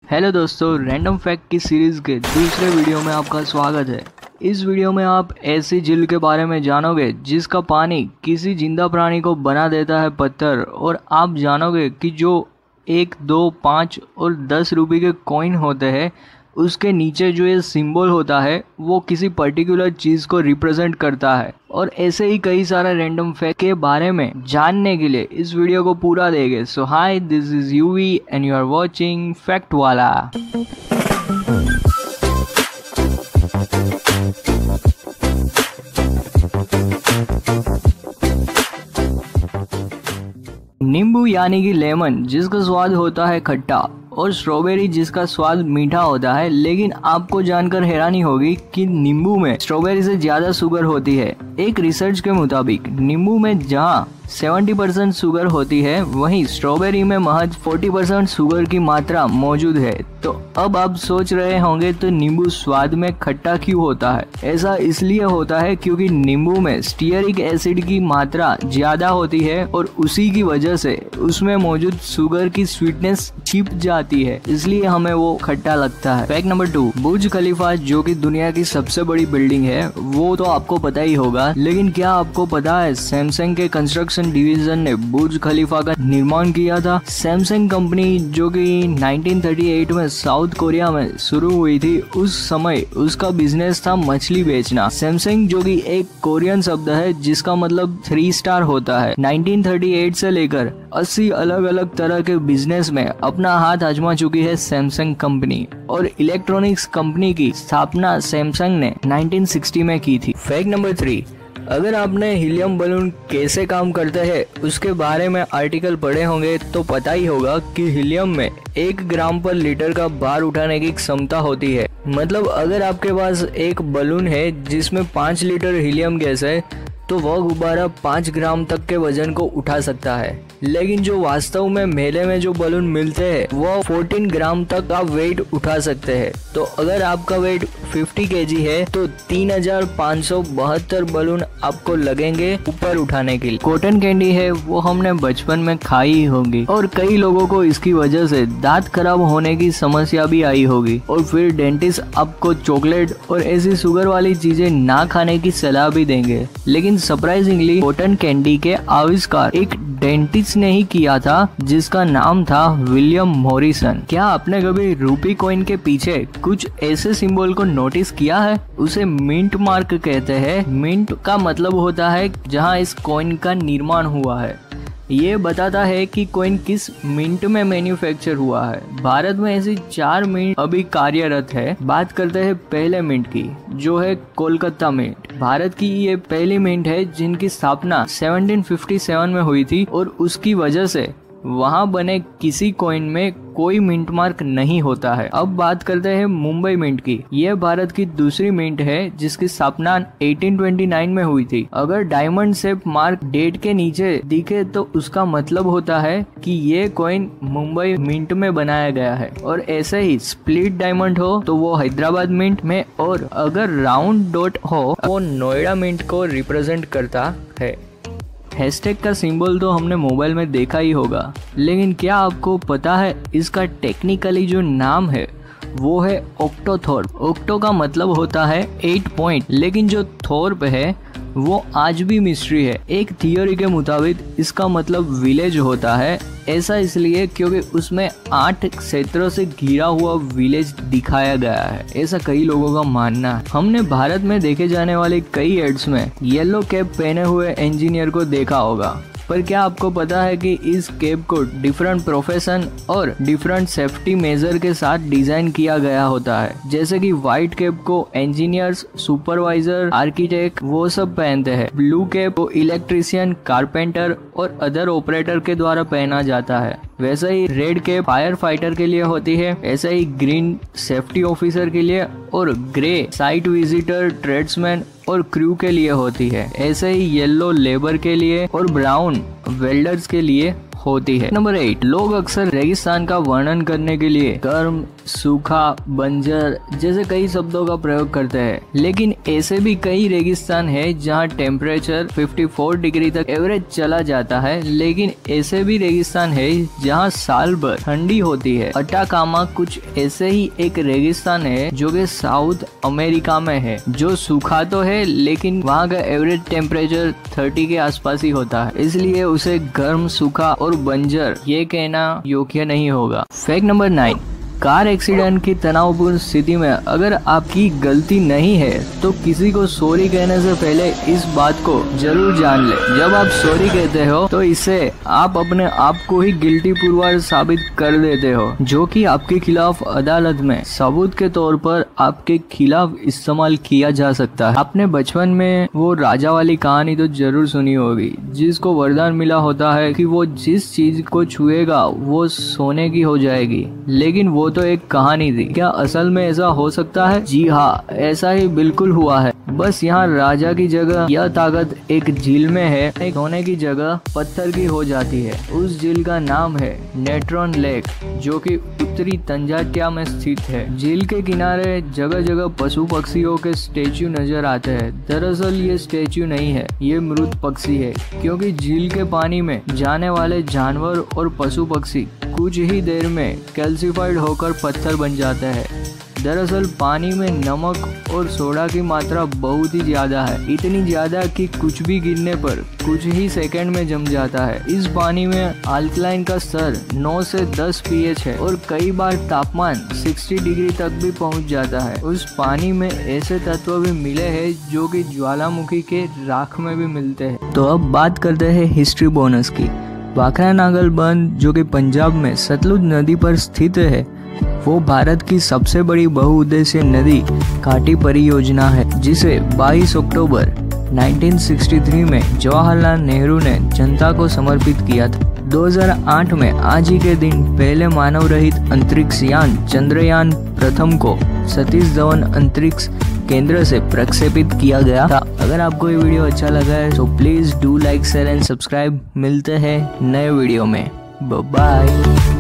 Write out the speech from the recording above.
Hello दोस्तों, random fact की series के दूसरे वीडियो में आपका स्वागत है। इस वीडियो में आप ऐसी झील के बारे में जानोगे जिसका पानी किसी जिंदा प्राणी को बना देता है पत्थर, और आप जानोगे कि जो 1, 2, 5 और 10 रुपये के कॉइन होते हैं उसके नीचे जो ये सिंबल होता है वो किसी पर्टिकुलर चीज़ को रिप्रेजेंट करता है। और ऐसे ही कई सारे रैंडम फैक्ट के बारे में जानने के लिए इस वीडियो को पूरा देखें। So hi, this is Yuvi and you are watching fact वाला। नींबू यानी कि लेमन जिसका स्वाद होता है खट्टा, और स्ट्रॉबेरी जिसका स्वाद मीठा होता है, लेकिन आपको जानकर हैरानी होगी कि नींबू में स्ट्रॉबेरी से ज्यादा शुगर होती है। एक रिसर्च के मुताबिक नींबू में जहां 70% शुगर होती है, वहीं स्ट्रॉबेरी में महज 40% शुगर की मात्रा मौजूद है। तो अब आप सोच रहे होंगे तो नींबू स्वाद में खट्टा क्यों होता है? ऐसा इसलिए होता है क्योंकि नींबू में स्टीयरिक एसिड की मात्रा ज्यादा होती है और उसी की वजह से उसमें मौजूद शुगर की स्वीटनेस छिप जाती है, इसलिए हमें वो खट्टा लगता है। फैक्ट नंबर 2, बुर्ज खलीफा जो कि दुनिया की सबसे बड़ी बिल्डिंग है वो तो आपको पता ही होगा, लेकिन क्या आपको पता है सैमसंग के कंस्ट्रक्शन डिवीजन ने बुर्ज खलीफा का निर्माण किया था? सैमसंग कंपनी जो कि 1938 में साउथ कोरिया में शुरू हुई थी, उस समय उसका बिजनेस था मछली बेचना। सैमसंग जो कि एक कोरियन शब्द है जिसका मतलब 3 स्टार होता है। 1938 से लेकर 80 अलग अलग तरह के बिजनेस में अपना हाथ आजमा चुकी है सैमसंग कंपनी, और इलेक्ट्रॉनिक्स कंपनी की स्थापना सैमसंग ने 1960 में की थी। फैक्ट नंबर 3, अगर आपने हीलियम बलून कैसे काम करते हैं उसके बारे में आर्टिकल पढ़े होंगे तो पता ही होगा कि हीलियम में 1 ग्राम पर लीटर का भार उठाने की क्षमता होती है। मतलब अगर आपके पास एक बलून है जिसमें 5 लीटर हीलियम गैस है तो वह गुब्बारा 5 ग्राम तक के वजन को उठा सकता है, लेकिन जो वास्तव में मेले में जो बलून मिलते हैं वह 14 ग्राम तक का वेट उठा सकते हैं। तो अगर आपका वेट 50 केजी है तो 3572 बलून आपको लगेंगे ऊपर उठाने के लिए। कॉटन कैंडी है वो हमने बचपन में खाई ही होगी, और कई लोगों को इसकी वजह से दांत खराब होने की समस्या भी आई होगी, और फिर डेंटिस्ट आपको चॉकलेट और ऐसी शुगर वाली चीजें ना खाने की सलाह भी देंगे। लेकिन सरप्राइजिंगली कॉटन कैंडी के आविष्कार एक डेंटिस्ट ने ही किया था जिसका नाम था विलियम मॉरिसन। क्या आपने कभी रूपी कॉइन के पीछे कुछ ऐसे सिंबल को नोटिस किया है? उसे मिंट मार्क कहते हैं। मिंट का मतलब होता है जहां इस कॉइन का निर्माण हुआ है। ये बताता है कि कॉइन किस मिंट में मैन्युफैक्चर हुआ है। भारत में ऐसी 4 मिंट अभी कार्यरत है। बात करते हैं पहले मिंट की, जो है कोलकाता मिंट। भारत की ये पहली मिंट है जिनकी स्थापना 1757 में हुई थी, और उसकी वजह से वहाँ बने किसी कॉइन में कोई मिंट मार्क नहीं होता है। अब बात करते हैं मुंबई मिंट की। यह भारत की दूसरी मिंट है जिसकी स्थापना 1829 में हुई थी। अगर डायमंड शेप मार्क डेट के नीचे दिखे तो उसका मतलब होता है कि ये कॉइन मुंबई मिंट में बनाया गया है, और ऐसे ही स्प्लिट डायमंड हो तो वो हैदराबाद मिंट में, और अगर राउंड डॉट हो वो नोएडा मिंट को रिप्रेजेंट करता है। हैशटैग का सिंबल तो हमने मोबाइल में देखा ही होगा, लेकिन क्या आपको पता है इसका टेक्निकली जो नाम है वो है ऑक्टोथॉर्प। ऑक्टो का मतलब होता है 8 पॉइंट, लेकिन जो थॉर्प है वो आज भी मिस्ट्री है। एक थियोरी के मुताबिक इसका मतलब विलेज होता है। ऐसा इसलिए क्योंकि उसमें 8 क्षेत्रों से घिरा हुआ विलेज दिखाया गया है, ऐसा कई लोगों का मानना है। हमने भारत में देखे जाने वाले कई एड्स में येलो कैप पहने हुए इंजीनियर को देखा होगा, पर क्या आपको पता है कि इस कैप को डिफरेंट प्रोफेशन और डिफरेंट सेफ्टी मेजर के साथ डिजाइन किया गया होता है? जैसे कि व्हाइट कैप को इंजीनियर्स, सुपरवाइजर, आर्किटेक्ट वो सब पहनते हैं। ब्लू कैप को इलेक्ट्रिशियन, कारपेंटर और अदर ऑपरेटर के द्वारा पहना जाता है। वैसे ही रेड कैप फायर फाइटर के लिए होती है, ऐसे ही ग्रीन सेफ्टी ऑफिसर के लिए, और ग्रे साइट विजिटर, ट्रेड्समैन और क्रू के लिए होती है। ऐसे ही येलो लेबर के लिए और ब्राउन वेल्डर्स के लिए होती है। नंबर 8, लोग अक्सर रेगिस्तान का वर्णन करने के लिए गर्म, सूखा, बंजर जैसे कई शब्दों का प्रयोग करते हैं, लेकिन ऐसे भी कई रेगिस्तान है जहां टेम्परेचर 54 डिग्री तक एवरेज चला जाता है, लेकिन ऐसे भी रेगिस्तान है जहां साल भर ठंडी होती है। अटाकामा कुछ ऐसे ही एक रेगिस्तान है जो कि साउथ अमेरिका में है, जो सूखा तो है लेकिन वहाँ का एवरेज टेम्परेचर 30 के आसपास ही होता है, इसलिए उसे गर्म, सूखा और बंजर ये कहना योग्य नहीं होगा। फैक्ट नंबर 9, कार एक्सीडेंट की तनावपूर्ण स्थिति में अगर आपकी गलती नहीं है तो किसी को सॉरी कहने से पहले इस बात को जरूर जान ले। जब आप सॉरी कहते हो तो इससे आप अपने आप को ही गिल्टी पुरवार साबित कर देते हो, जो कि आपके खिलाफ अदालत में सबूत के तौर पर आपके खिलाफ इस्तेमाल किया जा सकता है। आपने बचपन में वो राजा वाली कहानी तो जरूर सुनी होगी, जिसको वरदान मिला होता है कि वो जिस चीज को छुएगा वो सोने की हो जाएगी, लेकिन वो तो एक कहानी थी। क्या असल में ऐसा हो सकता है? जी हाँ, ऐसा ही बिल्कुल हुआ है। बस यहाँ राजा की जगह यह ताकत एक झील में है, एक सोने की जगह पत्थर की हो जाती है। उस झील का नाम है नेट्रॉन लेक, जो कि उत्तरी तंजानिया में स्थित है। झील के किनारे जगह जगह पशु पक्षियों के स्टेच्यू नजर आते हैं। दरअसल ये स्टेच्यू नहीं है, ये मृत पक्षी है, क्योंकि झील के पानी में जाने वाले जानवर और पशु पक्षी कुछ ही देर में कैल्सिफाइड होकर पत्थर बन जाते हैं। दरअसल पानी में नमक और सोडा की मात्रा बहुत ही ज्यादा है, इतनी ज्यादा कि कुछ भी गिरने पर कुछ ही सेकंड में जम जाता है। इस पानी में अल्कलाइन का स्तर 9 से 10 pH है और कई बार तापमान 60 डिग्री तक भी पहुंच जाता है। उस पानी में ऐसे तत्व भी मिले हैं जो कि ज्वालामुखी के राख में भी मिलते हैं। तो अब बात करते हैं हिस्ट्री बोनस की। भाखरा नागल बंद, जो कि पंजाब में सतलुज नदी पर स्थित है, वो भारत की सबसे बड़ी बहुउद्देशीय नदी घाटी परियोजना है, जिसे 22 अक्टूबर 1963 में जवाहरलाल नेहरू ने जनता को समर्पित किया था। 2008 में आज ही के दिन पहले मानव रहित अंतरिक्ष यान चंद्रयान प्रथम को सतीश धवन अंतरिक्ष केंद्र से प्रक्षेपित किया गया था। अगर आपको ये वीडियो अच्छा लगा है तो please do like, share and subscribe. मिलते हैं नए वीडियो में। Bye bye.